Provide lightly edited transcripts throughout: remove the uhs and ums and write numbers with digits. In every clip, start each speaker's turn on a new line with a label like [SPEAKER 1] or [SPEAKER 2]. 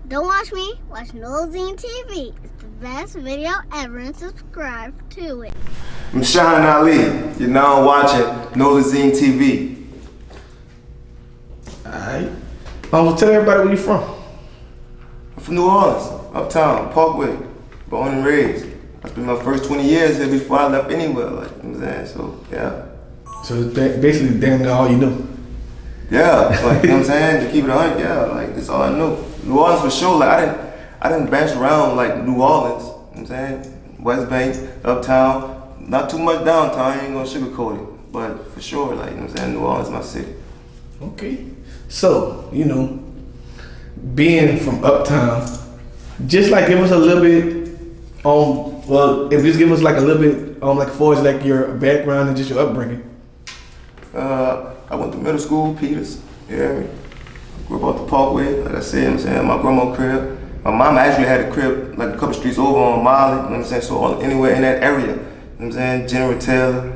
[SPEAKER 1] Don't watch me, watch Nolazine TV. It's the best video ever and subscribe to it.
[SPEAKER 2] I'm Shyne Ali. You're now watching Nolazine TV.
[SPEAKER 3] Alright. Well, tell everybody where you from.
[SPEAKER 2] I'm from New Orleans, Uptown, Parkway, born and raised. I spent my first 20 years here before I left anywhere, like, you know what I'm saying? So, yeah.
[SPEAKER 3] So basically damn near all you know.
[SPEAKER 2] Yeah, like, you know what I'm saying? To keep it 100, yeah, like, that's all I know. New Orleans for sure, like, I didn't bounce around like New Orleans, you know what I'm saying? West Bank, Uptown, not too much downtown, I ain't gonna sugarcoat it. But for sure, like, you know what I'm saying? New Orleans is my city.
[SPEAKER 3] Okay. So, you know, being from Uptown, just like give us a little bit if just give us like a little bit like as far as like your background and just your upbringing.
[SPEAKER 2] I went to middle school, Peters. Yeah, grew up off the Parkway, like I said, you know what I'm saying, my grandma's crib. My mom actually had a crib like a couple streets over on Miley, you know what I'm saying, so anywhere in that area, you know what I'm saying, General Taylor,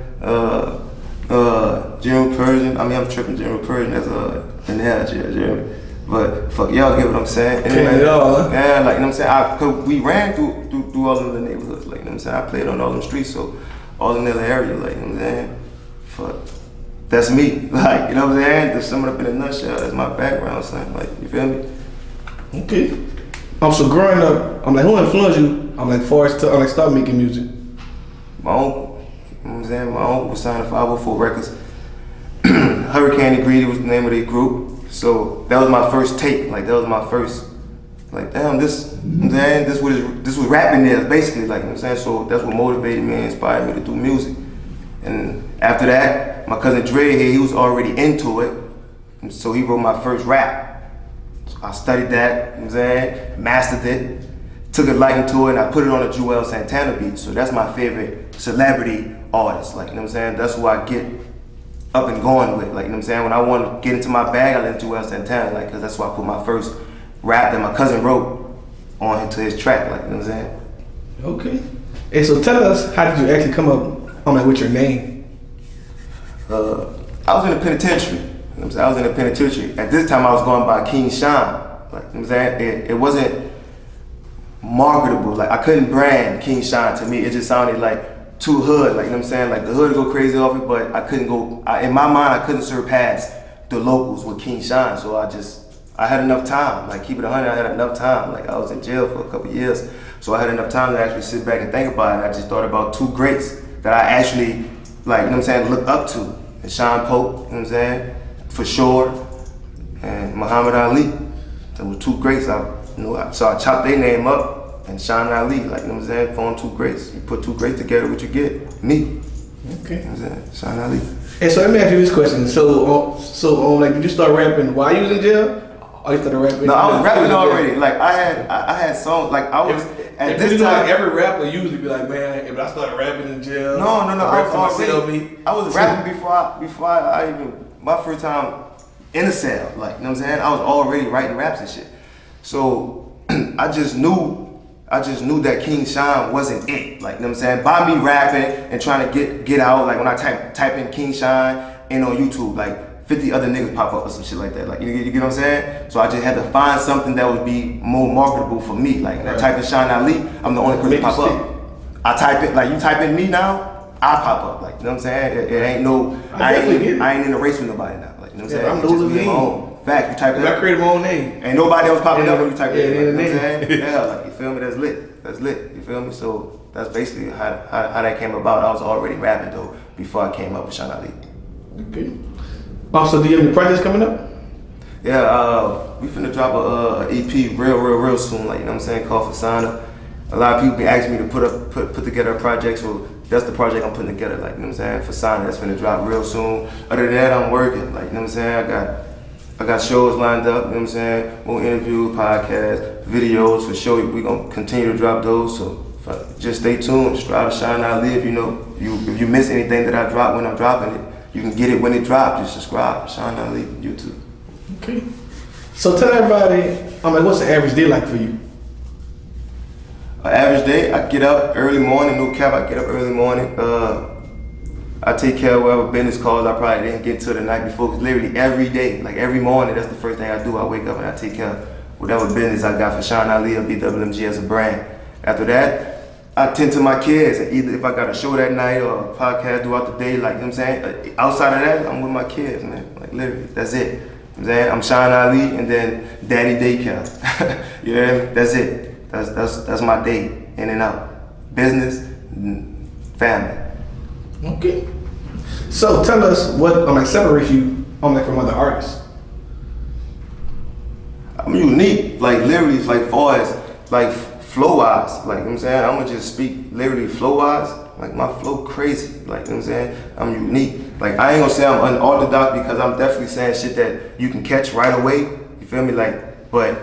[SPEAKER 2] General Persian, I'm tripping, General Persian, that's in there, Jeremy. But fuck, y'all get what I'm saying? Anyway, yeah, like, you know what I'm saying, cause we ran through all of the neighborhoods, like, you know what I'm saying, I played on all them streets, so all in the area, like, you know what I'm saying, fuck. That's me, like, you know what I'm saying? To sum it up in a nutshell, that's my background, son. Like, you feel me?
[SPEAKER 3] Okay. So growing up, I'm like, who influenced you? I'm like, start making music.
[SPEAKER 2] My uncle, you know what I'm saying? My uncle was signed to 504 Records. Hurricane and Greedy was the name of their group. So that was my first tape. Like, that was my first, like, damn, this, you know what I'm saying? This was rapping there, basically, like, you know what I'm saying? So that's what motivated me and inspired me to do music. And after that, my cousin Dre here, he was already into it. And so he wrote my first rap. So I studied that, you know what I'm saying? Mastered it, took a liking to it, and I put it on a Joel Santana beat. So that's my favorite celebrity artist, like, you know what I'm saying? That's who I get up and going with, like, you know what I'm saying? When I want to get into my bag, I let Joel Santana, like, cause that's why I put my first rap that my cousin wrote on into his track, like, you know what I'm saying?
[SPEAKER 3] Okay. And so tell us, how did you actually come up with your name?
[SPEAKER 2] I was in the penitentiary. You know what I'm saying? I was in the penitentiary. At this time, I was going by King Shyne. Like, you know what I'm saying? It wasn't marketable. Like, I couldn't brand King Shyne to me. It just sounded like too hood. Like, you know what I'm saying? Like, the hood would go crazy off it, but I couldn't go, in my mind, I couldn't surpass the locals with King Shyne. So I had enough time. Like, keep it 100, I had enough time. Like, I was in jail for a couple years. So I had enough time to actually sit back and think about it. I just thought about two greats that I actually, like, you know what I'm saying, look up to. And Sean Pope, you know what I'm saying, for sure, and Muhammad Ali. There were two greats. So I chopped their name up and Sean Ali, like, you know what I'm saying, formed two greats. You put two greats together, what you get? Me.
[SPEAKER 3] Okay.
[SPEAKER 2] You know what I'm saying? Sean Ali.
[SPEAKER 3] And so let me ask you this question. So like, did you start rapping while you was in jail? Or you started rapping?
[SPEAKER 2] No, I was rapping already. Like, I had songs, like, I was, at this time.
[SPEAKER 3] Like, every rapper usually be like, man, if I started rapping in jail.
[SPEAKER 2] No, I was rapping before I even, my first time in the cell, like, you know what I'm saying? I was already writing raps and shit. So I just knew that King Shyne wasn't it. Like, you know what I'm saying? By me rapping and trying to get out, like, when I type in King Shyne and on YouTube, like, 50 other niggas pop up or some shit like that. Like, you get what I'm saying? So I just had to find something that would be more marketable for me. Like, I type in Shyne Ali, I'm the only person to pop up. I type it, like, you type in me now, I pop up. Like, you know what I'm saying? It ain't no, I ain't in a race with nobody now. Like, you know what I'm saying?
[SPEAKER 3] I'm
[SPEAKER 2] just me my own. Fact, you type it
[SPEAKER 3] I created my own name.
[SPEAKER 2] Ain't nobody else popping up when you type it in. Like, you know what I'm saying? Yeah, like, you feel me? That's lit. You feel me? So that's basically how that came about. I was already rapping though before I came up with Shyne Ali.
[SPEAKER 3] Okay. Also, do you have any projects coming up?
[SPEAKER 2] Yeah, we finna drop a EP real soon, like, you know what I'm saying, called Fasana. A lot of people been asking me to put together a project, so that's the project I'm putting together, like, you know what I'm saying, Fasana, that's finna drop real soon. Other than that, I'm working, like, you know what I'm saying, I got shows lined up, you know what I'm saying, more interviews, podcasts, videos, for sure, we gonna continue to drop those, so just stay tuned, subscribe to Shyne Ali. If if you miss anything that I drop when I'm dropping it, you can get it when it drops. Just subscribe, Shyne Ali, YouTube.
[SPEAKER 3] Okay. So tell everybody, what's the average day like for you?
[SPEAKER 2] An average day, I get up early morning, no cap, I get up early morning. I take care of whatever business calls I probably didn't get to the night before, because literally every day, like every morning, that's the first thing I do. I wake up and I take care whatever business I got for Shyne Ali or BWMG as a brand. After that, I tend to my kids. Either if I got a show that night or a podcast throughout the day, like, you know what I'm saying? Outside of that, I'm with my kids, man. Like, literally, that's it. You know what I'm saying? I'm Shyne Ali and then Daddy Daycare. You hear me? That's it. That's my day, in and out. Business, family.
[SPEAKER 3] Okay. So tell us what separates you from other artists.
[SPEAKER 2] I'm unique, like literally, like far as like flow-wise, like, you know what I'm saying? I'm gonna just speak literally flow-wise, like my flow crazy, like, you know what I'm saying? I'm unique. Like, I ain't gonna say I'm unorthodox because I'm definitely saying shit that you can catch right away, you feel me? Like, but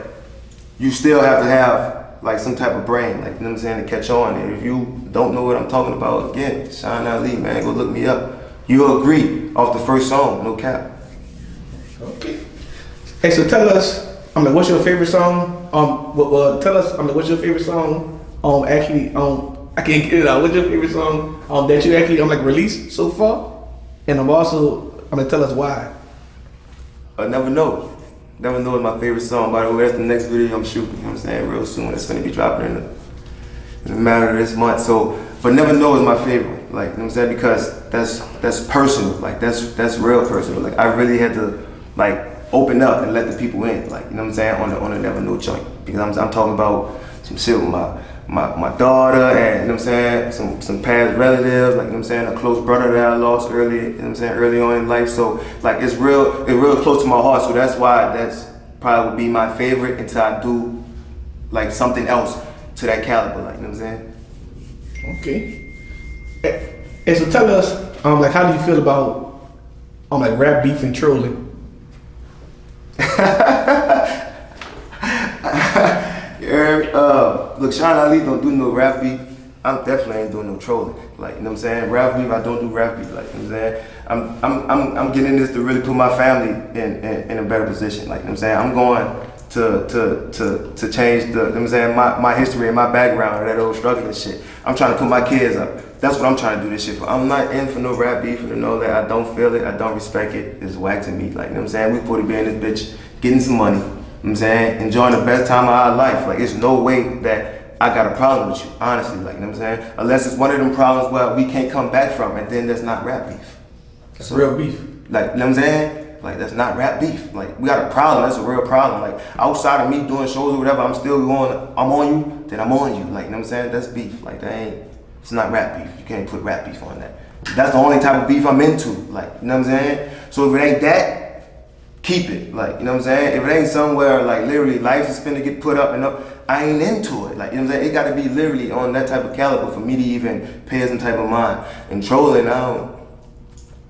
[SPEAKER 2] you still have to have like some type of brain, like, you know what I'm saying, to catch on. And if you don't know what I'm talking about, again, Shyne Ali, man, go look me up. You'll agree off the first song, no cap.
[SPEAKER 3] Okay. Hey, so tell us, what's your favorite song? Tell us, what's your favorite song? I can't get it out. What's your favorite song that you actually released so far? And tell us why.
[SPEAKER 2] Never Know. Never Know is my favorite song. By the way, that's the next video I'm shooting. You know what I'm saying? Real soon. It's gonna be dropping in the matter of this month. So, but Never Know is my favorite. Like, you know what I'm saying? Because that's personal. Like, that's real personal. Like, I really had to like open up and let the people in. Like, you know what I'm saying? On the Never Know joint. Because I'm talking about some shit with my daughter and, you know what I'm saying, some past relatives, like, you know what I'm saying, a close brother that I lost early, you know what I'm saying, early on in life. So like it's real close to my heart. So that's why that's probably would be my favorite until I do like something else to that caliber, like, you know what I'm saying?
[SPEAKER 3] Okay. And so tell us, how do you feel about rap beef and trolling?
[SPEAKER 2] Look, Shyne Ali don't do no rap beef. I'm definitely ain't doing no trolling. Like, you know what I'm saying? Rap beef, I don't do rap beef. Like, you know what I'm saying? I'm getting this to really put my family in a better position. Like, you know what I'm saying? I'm going to change the, you know what I'm saying, my history and my background or that old struggle and shit. I'm trying to put my kids up. That's what I'm trying to do this shit for. I'm not in for no rap beef and to know that I don't feel it, I don't respect it. It's whack to me. Like, you know what I'm saying? We supposed to be in this bitch getting some money. You know what I'm saying? Enjoying the best time of our life. Like, it's no way that I got a problem with you, honestly, like, you know what I'm saying? Unless it's one of them problems where we can't come back from, and then that's not rap beef.
[SPEAKER 3] That's real beef.
[SPEAKER 2] Like, you know what I'm saying? Like, that's not rap beef. Like, we got a problem, that's a real problem. Like, outside of me doing shows or whatever, I'm on you, then I'm on you. Like, you know what I'm saying? That's beef. Like, it's not rap beef. You can't put rap beef on that. That's the only type of beef I'm into. Like, you know what I'm saying? So if it ain't that, keep it. Like, you know what I'm saying? If it ain't somewhere like literally life is finna get put up and up, I ain't into it. Like, you know what I'm saying? It gotta be literally on that type of caliber for me to even pay some type of mind. And trolling, I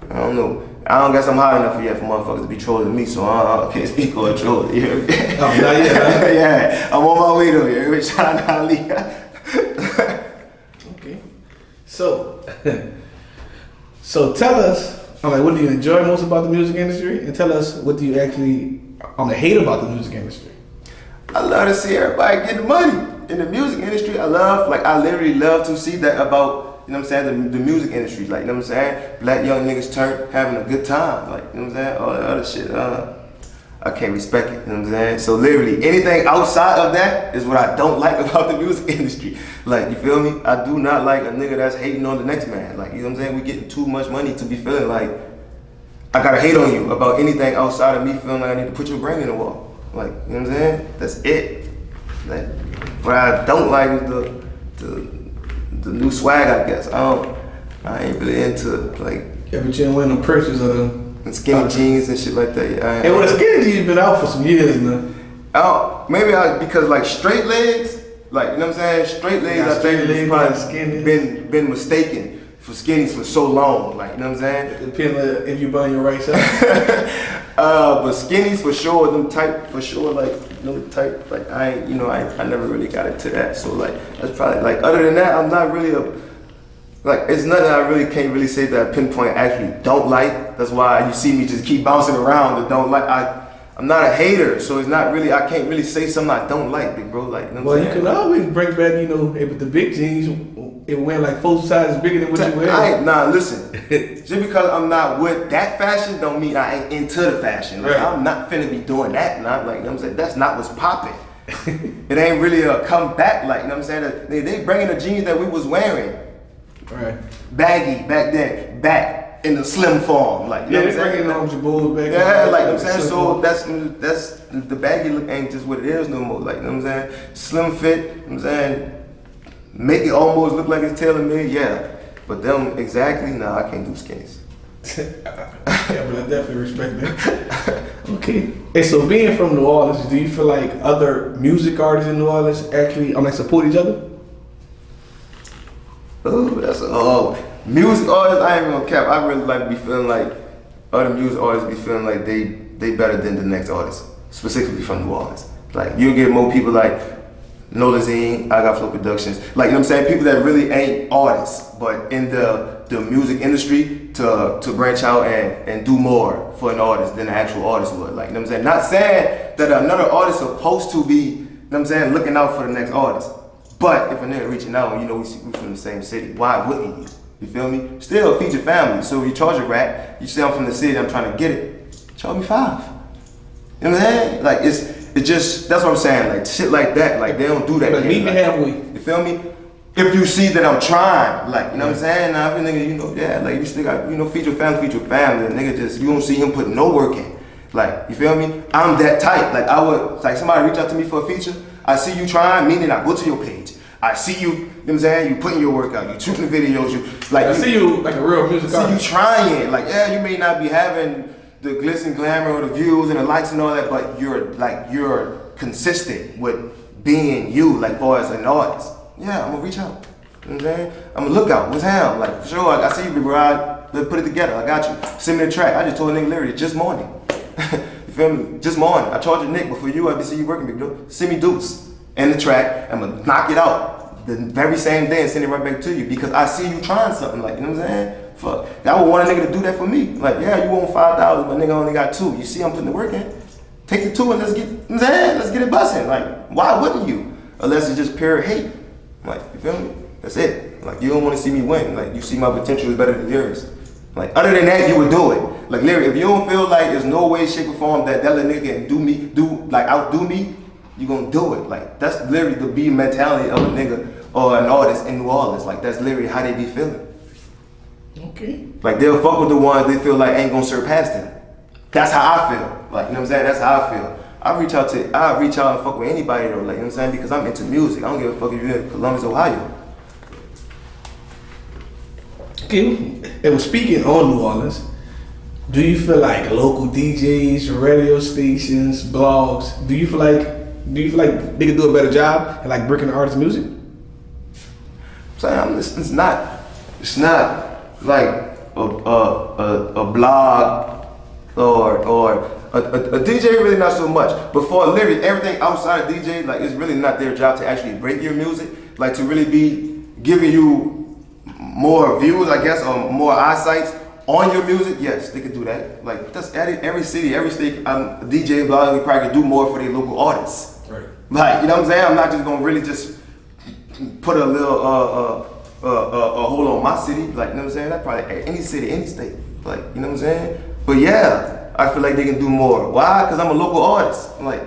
[SPEAKER 2] don't know. I don't guess I'm hot enough yet for motherfuckers to be trolling me, so I can't speak on trolling. You hear me?
[SPEAKER 3] Oh, not yet, huh?
[SPEAKER 2] Yeah, I'm on my way though. You hear me? Shyne Ali.
[SPEAKER 3] Okay. So tell us, what do you enjoy most about the music industry? And tell us, what do you actually hate about the music industry?
[SPEAKER 2] I love to see everybody getting money. In the music industry, I literally love to see that about, you know what I'm saying, the music industry. Like, you know what I'm saying? Black young niggas having a good time. Like, you know what I'm saying? All that other shit, I can't respect it, you know what I'm saying? So literally, anything outside of that is what I don't like about the music industry. Like, you feel me? I do not like a nigga that's hating on the next man. Like, you know what I'm saying? We getting too much money to be feeling like I gotta hate on you about anything outside of me feeling like I need to put your brain in the wall. Like, you know what I'm saying? That's it. Like, what I don't like is the new swag, I guess. I ain't really into like.
[SPEAKER 3] Yeah, but you ain't wearing no purses of them.
[SPEAKER 2] And skinny jeans and shit like that. Yeah,
[SPEAKER 3] and well, the skinny jeans been out for some years now.
[SPEAKER 2] Maybe because like straight legs, like, you know what I'm saying? Straight legs, I think it's probably been mistaken for skinnies for so long. Like, you know what I'm saying?
[SPEAKER 3] It depends on if you burn your right side.
[SPEAKER 2] But skinnies for sure, them tight for sure, like, you know, tight. Like, I never really got into that. So like, that's probably like, other than that, I'm not really it's nothing I really can't really say that I pinpoint actually don't like. That's why you see me just keep bouncing around the don't like. I'm not a hater, so it's not really, I can't really say something I don't like, big bro. Like, you know what I'm saying?
[SPEAKER 3] You can always bring back, with the big jeans, it went like 4 sizes bigger than what you wear.
[SPEAKER 2] Nah, listen. Just because I'm not with that fashion don't mean I ain't into the fashion. Like, I'm not finna be doing that. Not like, you know what I'm saying? That's not what's popping. It ain't really a comeback, like, you know what I'm saying? They bringing the jeans that we was wearing.
[SPEAKER 3] Right.
[SPEAKER 2] Baggy back then, back in the slim form. Like, you know what I'm saying?
[SPEAKER 3] Bringing Jabos back.
[SPEAKER 2] Yeah, like, you know what I'm saying? So that's the baggy look ain't just what it is no more. Like, you know what I'm saying? Slim fit, you know what I'm saying? Make it almost look like it's tailor-made, yeah. But them exactly, nah, I can't do skinnies.
[SPEAKER 3] Yeah, but I definitely respect that. Okay. And so being from New Orleans, do you feel like other music artists in New Orleans actually support each other?
[SPEAKER 2] Oh, music artists, I ain't gonna cap. I really like to be feeling like other music artists be feeling like they better than the next artist, specifically from New Orleans. Like, you'll get more people like Nolazine, I Got Flow Productions, like, you know what I'm saying? People that really ain't artists, but in the music industry to branch out and do more for an artist than an actual artist would. Like, you know what I'm saying? Not saying that another artist is supposed to be, you know what I'm saying, looking out for the next artist. But if a nigga reaching out and you know we from the same city, why wouldn't you? You feel me? Still feed your family. So if you charge a rat, you say I'm from the city, I'm trying to get it, charge me $5. You know what I'm saying? Like, it's just, that's what I'm saying. Like, shit like that, like, they don't do that.
[SPEAKER 3] Like, meet me halfway.
[SPEAKER 2] You feel me? If you see that I'm trying, like, you know what I'm saying? Now, if a nigga, you know, yeah, like, you still got, you know, feed your family. The nigga just, you don't see him putting no work in. Like, you feel me? I'm that type. Like, I would, like, somebody reach out to me for a feature, I see you trying, meaning I go to your page. I see you, you know what I'm saying? You putting your work out, you shooting the videos, you, like.
[SPEAKER 3] I see you like a real music artist.
[SPEAKER 2] See you trying. Like, yeah, you may not be having the glitz and glamour or the views and the likes and all that, but you're consistent with being you, like, far as an artist. Yeah, I'm gonna reach out. You know what I'm saying? I'm gonna look out. What's happening? Like, for sure, I see you, big bro. Let's put it together. I got you. Send me the track. I just told a nigga literally just morning. You feel me? Just morning. I charge a Nick, but for you, I be see you working, big bro. Send me Deuce and the track. I'm gonna knock it out the very same day and send it right back to you because I see you trying something. Like, you know what I'm saying? Fuck. I would want a nigga to do that for me. Like, yeah, you want $5, but nigga only got $2. You see I'm putting the work in? Take the 2 and let's get, you know what I'm saying? Let's get it busting. Like, why wouldn't you? Unless it's just pure hate. Like, you feel me? That's it. Like, you don't want to see me win. Like, you see my potential is better than yours. Like, other than that, you would do it. Like, literally, if you don't feel like there's no way, shape, or form that little nigga can outdo me, you gonna do it. Like, that's literally the B mentality of a nigga or an artist in New Orleans. Like, that's literally how they be feeling.
[SPEAKER 3] Okay.
[SPEAKER 2] Like, they'll fuck with the ones they feel like ain't gonna surpass them. That's how I feel. Like, you know what I'm saying? That's how I feel. I reach out and fuck with anybody though, like, you know what I'm saying? Because I'm into music. I don't give a fuck if you're in Columbus, Ohio.
[SPEAKER 3] Okay, and speaking on New Orleans, do you feel like local DJs, radio stations, blogs, do you feel like they could do a better job at like breaking the artist's music?
[SPEAKER 2] I'm saying it's not like a blog or a DJ, really not so much. But for literally everything outside of DJ, like, it's really not their job to actually break your music, like to really be giving you more views, I guess, or more eyesight on your music. Yes, they could do that. Like, that's every city, every state, DJ, blog, they probably could do more for their local artists.
[SPEAKER 3] Right.
[SPEAKER 2] Like, you know what I'm saying? I'm not just gonna really just put a little a hold on my city. Like, you know what I'm saying? That's probably any city, any state. Like, you know what I'm saying? But yeah, I feel like they can do more. Why? Because I'm a local artist. Like,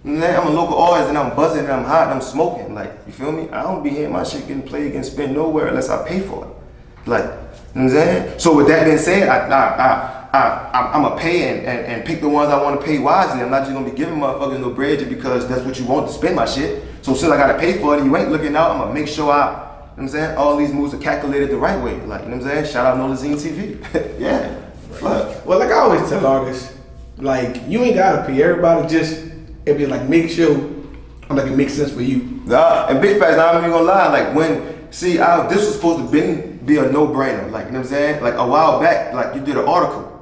[SPEAKER 2] man, I'm a local artist and I'm buzzing and I'm hot and I'm smoking. Like, you feel me? I don't be hearing my shit getting played, getting spent nowhere unless I pay for it. Like, you know what I'm saying? So with that being said, I'm gonna pay and pick the ones I want to pay wisely. I'm not just gonna be giving motherfuckers no bread just because that's what you want to spend my shit. So since I gotta pay for it and you ain't looking out, I'm gonna make sure you know what I'm saying, all these moves are calculated the right way. Like, you know what I'm saying? Shout out Nolazine TV. Yeah. Fuck.
[SPEAKER 3] Well, like I always tell artists, like, you ain't gotta pay everybody, just it be like, make sure it makes sense for you.
[SPEAKER 2] Nah, and big facts, I'm not even gonna lie. Like, this was supposed to be a no-brainer. Like, you know what I'm saying? Like, a while back, like, you did an article.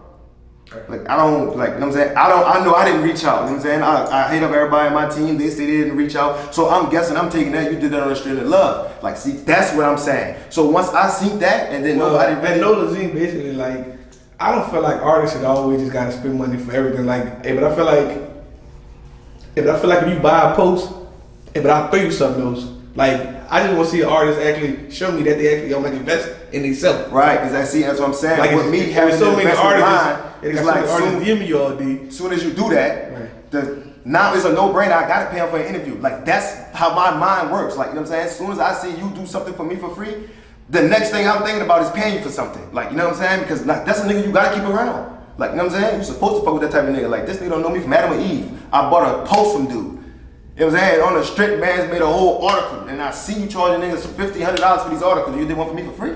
[SPEAKER 2] Like, I don't, like, you know what I'm saying? I know I didn't reach out, you know what I'm saying? I hate up everybody on my team, they say they didn't reach out. So I'm guessing I'm taking that you did that on a string of love. Like, see, that's what I'm saying. So once I see that, and then nobody
[SPEAKER 3] really... Nolazine basically, like, I don't feel like artists should always just gotta spend money for everything. Like, hey, but I feel like if you buy a post, but I'll throw you something else. Like, I just want to see an artist actually show me that they actually like invest in themselves.
[SPEAKER 2] Right, exactly. That's what I'm saying.
[SPEAKER 3] Like
[SPEAKER 2] with me having
[SPEAKER 3] so many artists,
[SPEAKER 2] it's like
[SPEAKER 3] artists DM me all day.
[SPEAKER 2] As soon as you do that, now it's a no-brainer. I gotta pay him for an interview. Like that's how my mind works. Like you know what I'm saying. As soon as I see you do something for me for free, the next thing I'm thinking about is paying you for something. Like you know what I'm saying? Because like that's a nigga you gotta keep around. Like you know what I'm saying? You're supposed to fuck with that type of nigga. Like this nigga don't know me from Adam and Eve. I bought a post from dude. You know what I'm saying? On the Strict Bands made a whole article, and I see you charging niggas $50, $100 for these articles. You did one for me for free.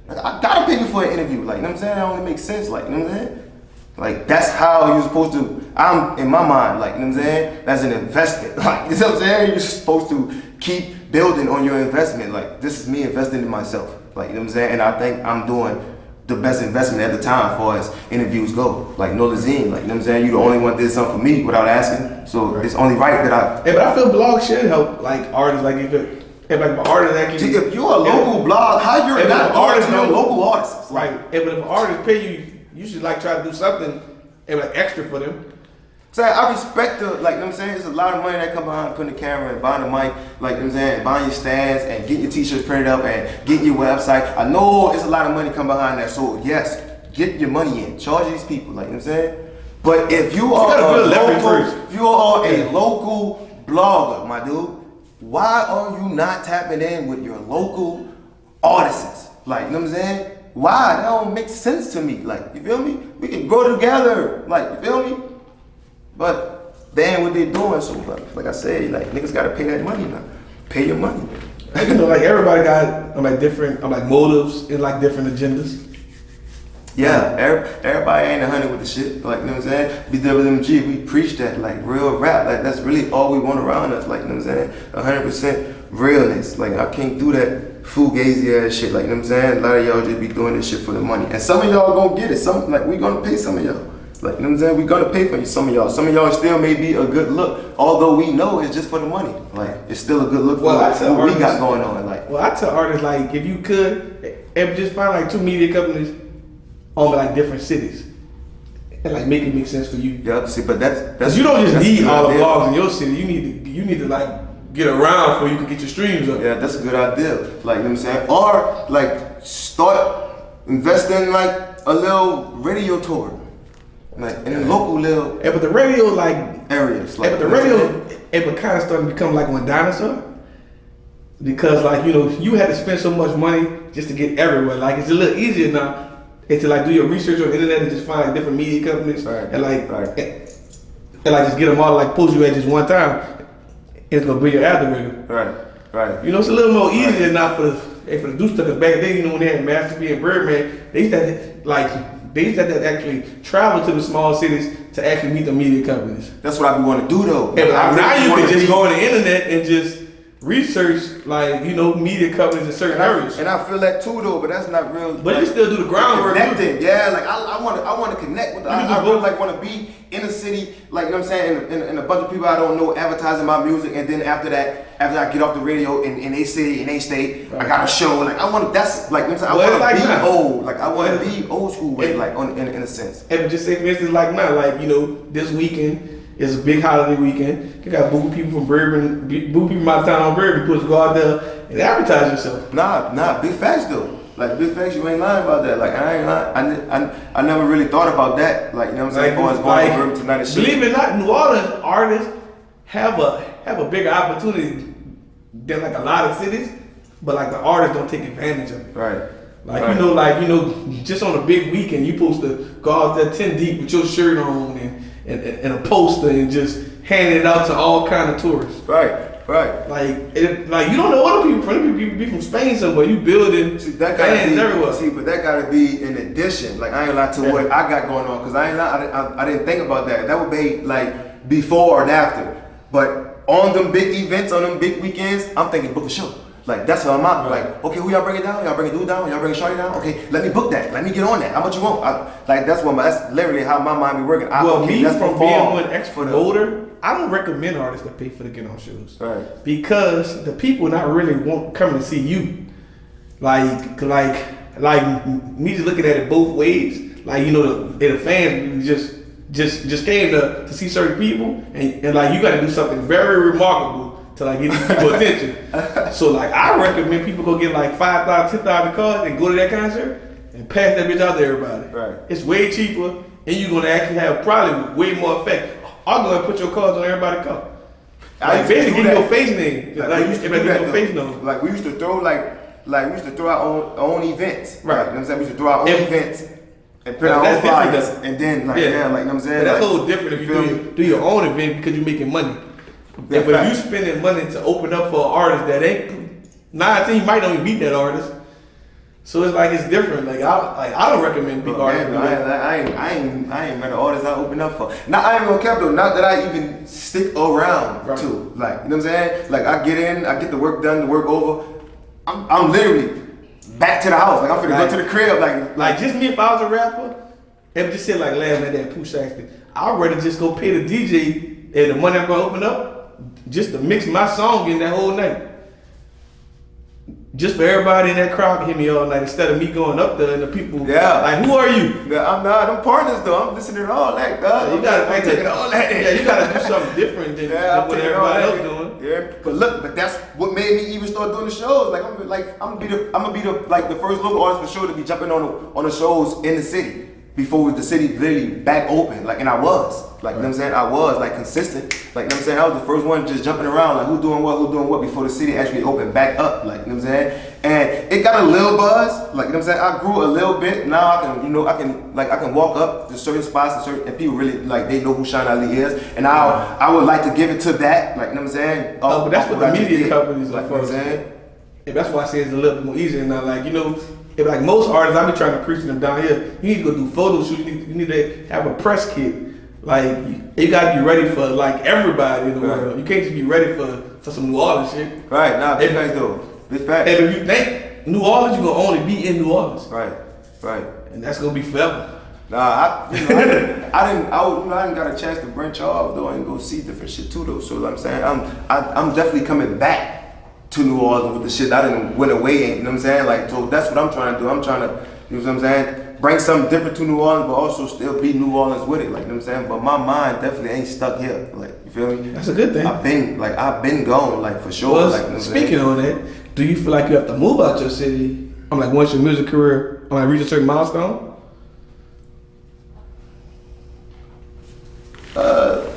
[SPEAKER 2] Like, I gotta pay you for an interview. Like you know what I'm saying? That only makes sense. Like you know what I'm saying? Like that's how you're supposed to. I'm in my mind. Like you know what I'm saying? That's an investment. Like you know what I'm saying? You're supposed to keep building on your investment. Like this is me investing in myself. Like you know what I'm saying? And I think I'm doing the best investment at the time as far as interviews go. Like Nolazine, like you know what I'm saying? You the only one that did something for me without asking. So it's only right that I.
[SPEAKER 3] Hey, but I feel blogs should help like artists. Like if like an artist actually.
[SPEAKER 2] If you're a local blog, how you're not artist, you're local artists.
[SPEAKER 3] Right. Hey, but if an artist pay you, you should like try to do something like extra for them.
[SPEAKER 2] So I respect the, like, you know what I'm saying? There's a lot of money that come behind putting the camera and buying the mic, like, you know what I'm saying? Buying your stands and getting your t-shirts printed up and getting your website. I know there's a lot of money come behind that. So yes, get your money in. Charge these people, like, you know what I'm saying? But if you are a local blogger, my dude, why are you not tapping in with your local artists? Like, you know what I'm saying? Why? That don't make sense to me. Like, you feel me? We can grow together. Like, you feel me? But they ain't what they doing. So, like I said, like niggas gotta pay that money now. Pay your money.
[SPEAKER 3] You know, like everybody got like different, like motives and like different agendas.
[SPEAKER 2] Yeah, everybody ain't 100 with the shit. Like, you know what I'm saying? BWMG, we preach that, like real rap. Like that's really all we want around us. Like, you know what I'm saying? 100% realness. Like I can't do that fugazi ass shit. Like, you know what I'm saying? A lot of y'all just be doing this shit for the money. And some of y'all gonna get it. Some, like we gonna pay some of y'all. Like, you know what I'm saying? We're gonna pay for you, some of y'all. Some of y'all still may be a good look, although we know it's just for the money. Like, it's still a good look for what we got going on. Like,
[SPEAKER 3] well, I tell artists, like, if you could, just find like 2 media companies on like different cities. And like make it make sense for you.
[SPEAKER 2] Yeah, see, but that's
[SPEAKER 3] you don't just need all the blogs in your city. You need to like get around before you can get your streams up.
[SPEAKER 2] Yeah, that's a good idea. Like, you know what I'm saying? Or like start investing like a little radio tour. Like in a local little
[SPEAKER 3] but the radio like
[SPEAKER 2] areas. Like,
[SPEAKER 3] but the radio it kind of starting to become like one dinosaur. Because like, you know, you had to spend so much money just to get everywhere. Like it's a little easier now to like do your research on the internet and just find like different media companies and like and like just get them all like post you at just one time. It's gonna be your algorithm.
[SPEAKER 2] Right.
[SPEAKER 3] You know, it's a little more easier now for the do stuff. Cause back then, you know, when they had Master P and Birdman, they used to actually travel to the small cities to actually meet the media companies.
[SPEAKER 2] That's what I be want to do though.
[SPEAKER 3] And now you can just go on the internet and just research, like, you know, media companies in certain areas.
[SPEAKER 2] And I feel that too though, but that's not real.
[SPEAKER 3] But you still do the groundwork.
[SPEAKER 2] Connecting, yeah. Like I want to connect with. I really like want to be in a city, like you know what I'm saying, and a bunch of people I don't know advertising my music, and then after I get off the radio in a city, in a state, I got a show. Like I want, that's like, you know what I'm saying, I want to be old. Like I want to be old school way, like in a sense.
[SPEAKER 3] And just say for instance, like now, like, you know, this weekend is a big holiday weekend. You got boo people from Bourbon, boo people from out of town on Bourbon, because go out there and advertise yourself.
[SPEAKER 2] Nah, big facts though. Like big facts, you ain't lying about that. Like I ain't lying. I never really thought about that. Like, you know what I'm saying? Going to Bourbon tonight and shit.
[SPEAKER 3] Believe it or not, New Orleans artists have a bigger opportunity than like a lot of cities, but like the artists don't take advantage of it.
[SPEAKER 2] Right.
[SPEAKER 3] Like you know, just on a big weekend, you supposed to go out there 10 deep with your shirt on and a poster and just hand it out to all kind of tourists.
[SPEAKER 2] Right.
[SPEAKER 3] Like you don't know other people from. People be from Spain somewhere. You building fans everywhere.
[SPEAKER 2] See, but that gotta be in addition. Like I ain't lie to what I got going on, because I didn't think about that. That would be like before and after. But on them big events, on them big weekends, I'm thinking book a show. Like that's how I'm out. Like, okay, who y'all bringing down? Y'all bringing dude down? Y'all bringing Shyne down? Okay, let me book that. Let me get on that. How much you want? That's literally how my mind be working.
[SPEAKER 3] Me from being one expert older, I don't recommend artists to pay for to get on shows.
[SPEAKER 2] Right.
[SPEAKER 3] Because the people not really coming to see you. Like me just looking at it both ways. Like, you know, the fans just came to see certain people, and like you got to do something very remarkable to like get these people attention. So like I recommend people go get like 5,000, 10,000 cards and go to that concert and pass that bitch out to everybody.
[SPEAKER 2] Right.
[SPEAKER 3] It's way cheaper and you're gonna actually have probably way more effect. I'm gonna put your cards on everybody's car. Like basically give your face name. Like you used to do that your face name.
[SPEAKER 2] Like we used to throw we used to throw our own events.
[SPEAKER 3] Right.
[SPEAKER 2] You know what I'm saying? We used to throw our own events and put our own flyers and then like you know what I'm saying?
[SPEAKER 3] That's a little different if you do your own event because you're making money. But if you spending money to open up for an artist that ain't 19, you might not even beat that artist. So it's like it's different. Like I don't recommend big artists.
[SPEAKER 2] I ain't met an artist I open up for. Now I ain't gonna cap though. Not that I even stick around to. Like you know what I'm saying? Like I get in, I get the work done, the work over. I'm literally back to the house. Like I'm finna go to the crib.
[SPEAKER 3] Like just me if I was a rapper, and just sit like laughing at that Pooh Saxton. I'd rather just go pay the DJ and the money I'm gonna open up just to mix my song in that whole night. Just for everybody in that crowd to hear me all night instead of me going up there and the people.
[SPEAKER 2] Yeah.
[SPEAKER 3] Like, who are you?
[SPEAKER 2] Yeah, I'm not. I'm partners though. I'm listening to all that, dog.
[SPEAKER 3] You gotta take all that. Yeah, you gotta do something different than what everybody else doing.
[SPEAKER 2] Yeah, but that's what made me even start doing the shows. Like I'm gonna be the first local artist for sure to be jumping on the shows in the city before the city really back open. Like, and I was. Like, you know what I'm saying? I was like consistent. Like, you know what I'm saying? I was the first one just jumping around, like who doing what before the city actually opened back up. Like, you know what I'm saying? And it got a little buzz. Like, you know what I'm saying? I grew a little bit. Now I can walk up to certain spots and people really like they know who Shyne Ali is. And I would like to give it to that. Like, you know what I'm saying?
[SPEAKER 3] But that's what the media companies are
[SPEAKER 2] like, you know what I'm saying?
[SPEAKER 3] And that's why I say it's a little bit more easier now. Like, you know, if like most artists, I be trying to preach to them down here. You need to go do photo shoots. You need to have a press kit. Like you gotta be ready for like everybody in the world. You can't just be ready for some New Orleans shit.
[SPEAKER 2] Right, nah, big facts though. Big facts.
[SPEAKER 3] And if you think New Orleans, you gonna only be in New Orleans.
[SPEAKER 2] Right.
[SPEAKER 3] And that's gonna be forever.
[SPEAKER 2] Nah, I didn't got a chance to branch off though and go see different shit too though. So like I'm saying, I'm definitely coming back to New Orleans with the shit I didn't went away. You know what I'm saying? Like, so that's what I'm trying to do. I'm trying to, you know what I'm saying? Bring something different to New Orleans, but also still be New Orleans with it. Like, you know what I'm saying? But my mind definitely ain't stuck here. Like, you feel me?
[SPEAKER 3] That's a good thing.
[SPEAKER 2] I've been gone, like for sure.
[SPEAKER 3] Well,
[SPEAKER 2] like, you know
[SPEAKER 3] speaking on that, do you feel like you have to move out your city? I'm like, once your music career, reach a certain milestone?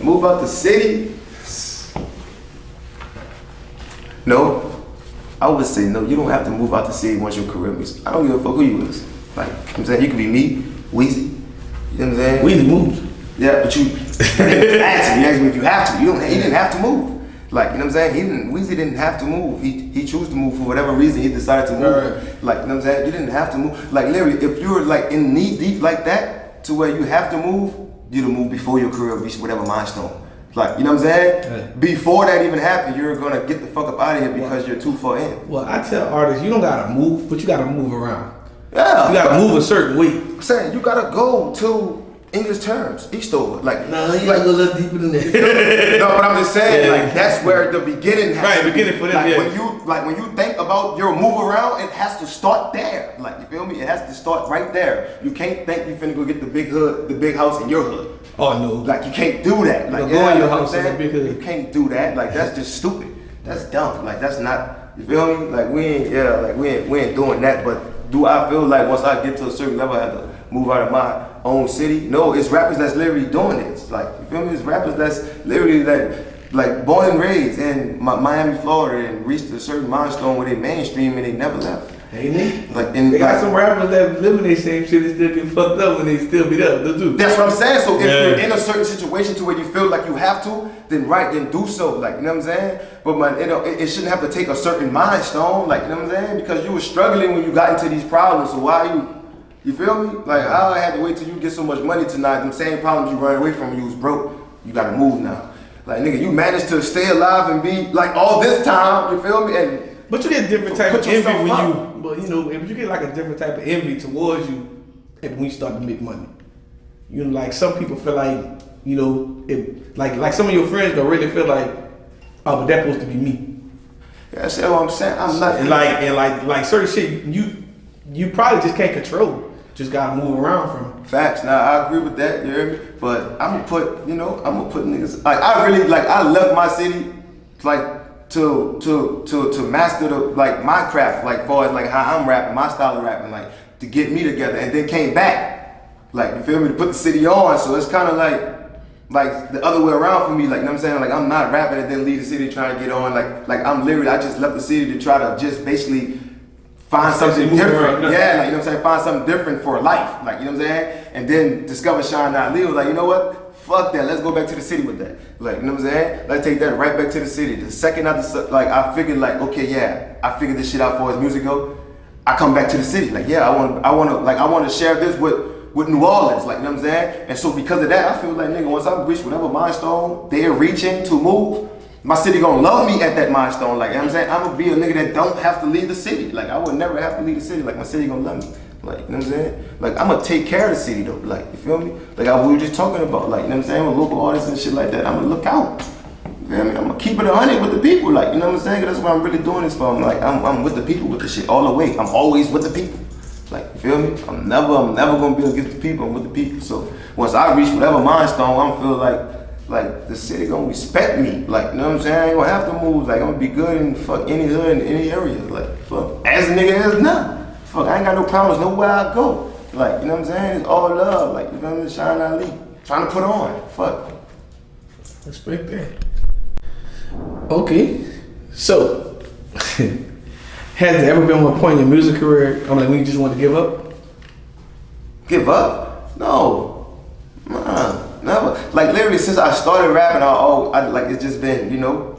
[SPEAKER 2] Move out the city? No. I would say no. You don't have to move out the city once your career moves. I don't give a fuck who you is. Like, you know what I'm saying? You could be me, Weezy. You know what I'm saying?
[SPEAKER 3] Weezy moves.
[SPEAKER 2] Yeah, but you asked me if you have to. He didn't have to move. Like, you know what I'm saying? Weezy didn't have to move. He chose to move for whatever reason he decided to move.
[SPEAKER 3] Right.
[SPEAKER 2] Like, you know what I'm saying? You didn't have to move. Like, literally, if you were like in knee deep like that to where you have to move, you'd move before your career reached whatever milestone. Like, you know what I'm saying?
[SPEAKER 3] Right.
[SPEAKER 2] Before that even happened, you're gonna get the fuck up out of here because you're too far in.
[SPEAKER 3] Well, I tell artists, you don't gotta move, but you gotta move around.
[SPEAKER 2] Yeah.
[SPEAKER 3] You gotta move a certain way.
[SPEAKER 2] I'm saying, you gotta go to English terms, Eastover. Like,
[SPEAKER 3] no, you gotta go a little deeper than that.
[SPEAKER 2] No, but I'm just saying, like, that's where the beginning has
[SPEAKER 3] right,
[SPEAKER 2] to
[SPEAKER 3] beginning for them,
[SPEAKER 2] like, when you think about your move around, it has to start there. Like, you feel me? It has to start right there. You can't think you finna go get the big hood, the big house in your hood.
[SPEAKER 3] Oh no.
[SPEAKER 2] Like, you can't do that. Like,
[SPEAKER 3] go in your house in the big hood.
[SPEAKER 2] You can't do that. Like, that's just stupid. That's dumb. Like, that's not, you feel me? Like, we ain't doing that. But do I feel like once I get to a certain level, I have to move out of my own city? No, it's rappers that's literally doing this. Like, you feel me? It's rappers that's literally like born and raised in Miami, Florida, and reached a certain milestone where they mainstream and they never left.
[SPEAKER 3] Ain't they?
[SPEAKER 2] Like,
[SPEAKER 3] they got some rappers that live in their same shit and still get fucked up when they still be there.
[SPEAKER 2] That's what I'm saying. So if you're in a certain situation to where you feel like you have to, then do so. Like, you know what I'm saying? But man, it shouldn't have to take a certain milestone. Like, you know what I'm saying? Because you were struggling when you got into these problems. So why you feel me? Like, I had to wait till you get so much money tonight. Them same problems you run away from when you was broke. You gotta move now. Like, nigga, you managed to stay alive and be like all this time. You feel me?
[SPEAKER 3] But you get a different type of envy when if you get like a different type of envy towards you when you start to make money. You know, like some people feel like, you know, like some of your friends gonna really feel like, oh, but that's supposed to be me.
[SPEAKER 2] Yeah, that's what I'm saying. I'm not.
[SPEAKER 3] And like certain shit you probably just can't control. Just gotta move around from it.
[SPEAKER 2] Facts. Now I agree with that, you hear me? But I'm gonna put niggas like I left my city like to master the like my craft, like far as like how I'm rapping, my style of rapping, like to get me together, and then came back, like you feel me, to put the city on. So it's kind of like the other way around for me, like you know what I'm saying, like I'm not rapping and then leave the city trying to get on, like I'm literally, I just left the city to try to just basically find something different. Yeah, like you know what I'm saying, find something different for life, like you know what I'm saying, and then discover Shyne Ali. Was like, you know what? Fuck that, let's go back to the city with that. Like, you know what I'm saying? Let's take that right back to the city. The second I figured like, okay, yeah, I figured this shit out for as music go, I come back to the city. Like, yeah, I wanna share this with New Orleans, like, you know what I'm saying? And so because of that, I feel like, nigga, once I reach whatever milestone they're reaching to move, my city gonna love me at that milestone. Like, you know what I'm saying? I'm gonna be a nigga that don't have to leave the city. Like, I would never have to leave the city. Like, my city gonna love me. Like, you know what I'm saying? Like, I'm gonna take care of the city though. Like, you feel me? Like, we were just talking about, like, you know what I'm saying? With local artists and shit like that, I'm gonna look out. You feel me? I'm gonna keep it 100 with the people. Like, you know what I'm saying? That's what I'm really doing this for. I'm like, I'm with the people with the shit all the way. I'm always with the people. Like, you feel me? I'm never gonna be against the people. I'm with the people. So once I reach whatever milestone, I'm feel like the city gonna respect me. Like, you know what I'm saying? I ain't gonna have to move. Like, I'm gonna be good in fuck any hood in any area. Like, fuck, as a nigga is now. Fuck, I ain't got no problems nowhere I go. Like, you know what I'm saying? It's all love. Like, you feel me? Shyne Ali. Trying to put on. Fuck.
[SPEAKER 3] Respect that. Okay. So, has there ever been one point in your music career, I'm like, when you just want to give up?
[SPEAKER 2] Give up? No. Nah, never. Like, literally, since I started rapping, I like, it's just been, you know,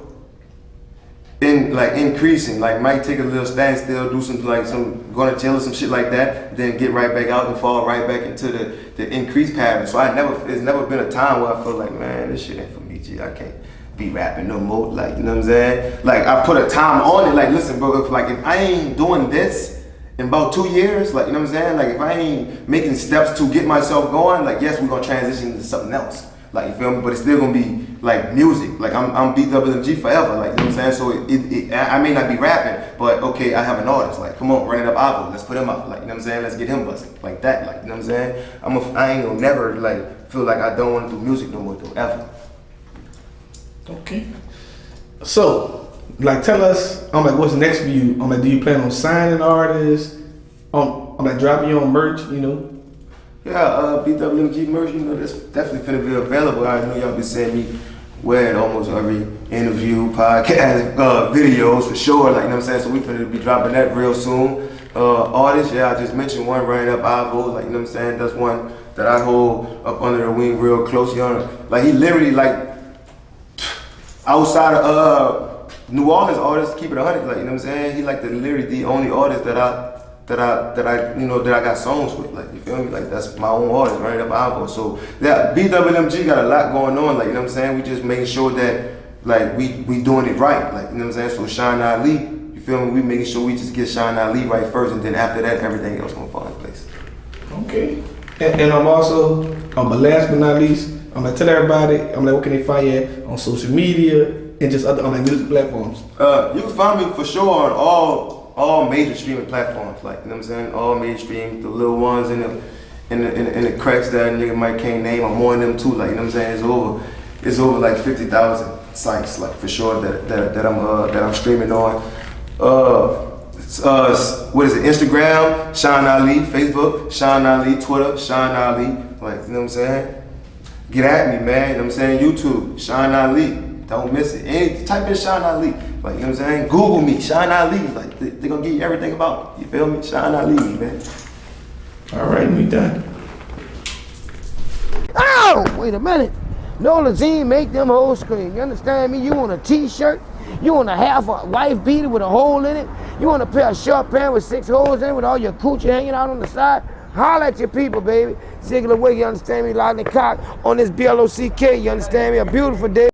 [SPEAKER 2] increasing. Like, might take a little standstill, do some going to jail or some shit like that, then get right back out and fall right back into the increased pattern. So it's never been a time where I feel like, man, this shit ain't for me, G. I can't be rapping no more. Like, you know what I'm saying? Like, I put a time on it. Like, listen, bro, if I ain't doing this in about 2 years, like, you know what I'm saying? Like, if I ain't making steps to get myself going, like, yes, we're gonna transition into something else. Like, you feel me? But it's still gonna be like music. Like, I'm BWMG forever. Like, you know what I'm saying? So I may not be rapping, but okay, I have an artist. Like, come on, run it up Avo. Let's put him up. Like, you know what I'm saying? Let's get him busted. Like that. Like, you know what I'm saying? I ain't gonna never like feel like I don't want to do music no more though, ever.
[SPEAKER 3] Okay. So, like, tell us, I'm like, what's next for you? I'm like, do you plan on signing artists? I'm like, dropping your own merch, you know?
[SPEAKER 2] Yeah, BWMG merch, you know, that's definitely finna be available. I know y'all been seeing me wear it almost every interview, podcast, videos for sure, like, you know what I'm saying? So we finna be dropping that real soon. Artists, yeah, I just mentioned one, running up Avo, like, you know what I'm saying? That's one that I hold up under the wing real close. You know, like, he literally, like, outside of New Orleans artists, keep it 100, like, you know what I'm saying? He like literally the only artist that I you know, that I got songs with, like, you feel me? Like, that's my own artist, right up Avo. So yeah, BWMG got a lot going on, like, you know what I'm saying? We just making sure that, like, we doing it right, like, you know what I'm saying? So Shyne Ali, you feel me? We making sure we just get Shyne Ali right first, and then after that, everything else gonna fall in place.
[SPEAKER 3] Okay. And I'm also, but last but not least, I'm gonna tell everybody, I'm like, what can they find you at on social media and just other music platforms? You can
[SPEAKER 2] find me for sure on all major streaming platforms, like, you know what I'm saying? All mainstream, the little ones and the cracks that a nigga might can't name. I'm on them too, like, you know what I'm saying? It's over like 50,000 sites, like, for sure that I'm streaming on. What is it? Instagram, Shyne Ali. Facebook, Shyne Ali. Twitter, Shyne Ali. Like, you know what I'm saying? Get at me, man. You know what I'm saying? YouTube, Shyne Ali. Don't miss it. Type in Shyne Ali. Like, you know what I'm saying? Google me, Shyne Ali. Like, they're gonna give you everything about me. You feel me? Shyne Ali, man.
[SPEAKER 3] All right, we done.
[SPEAKER 4] Oh, wait a minute. Nolazine make them hoes scream. You understand me? You want a t-shirt? You want a half a wife beater with a hole in it? You want a pair of short pants with 6 holes in it with all your coochie hanging out on the side? Holler at your people, baby. Single away, you understand me? Lock the cock on this BLOCK, you understand me? A beautiful day.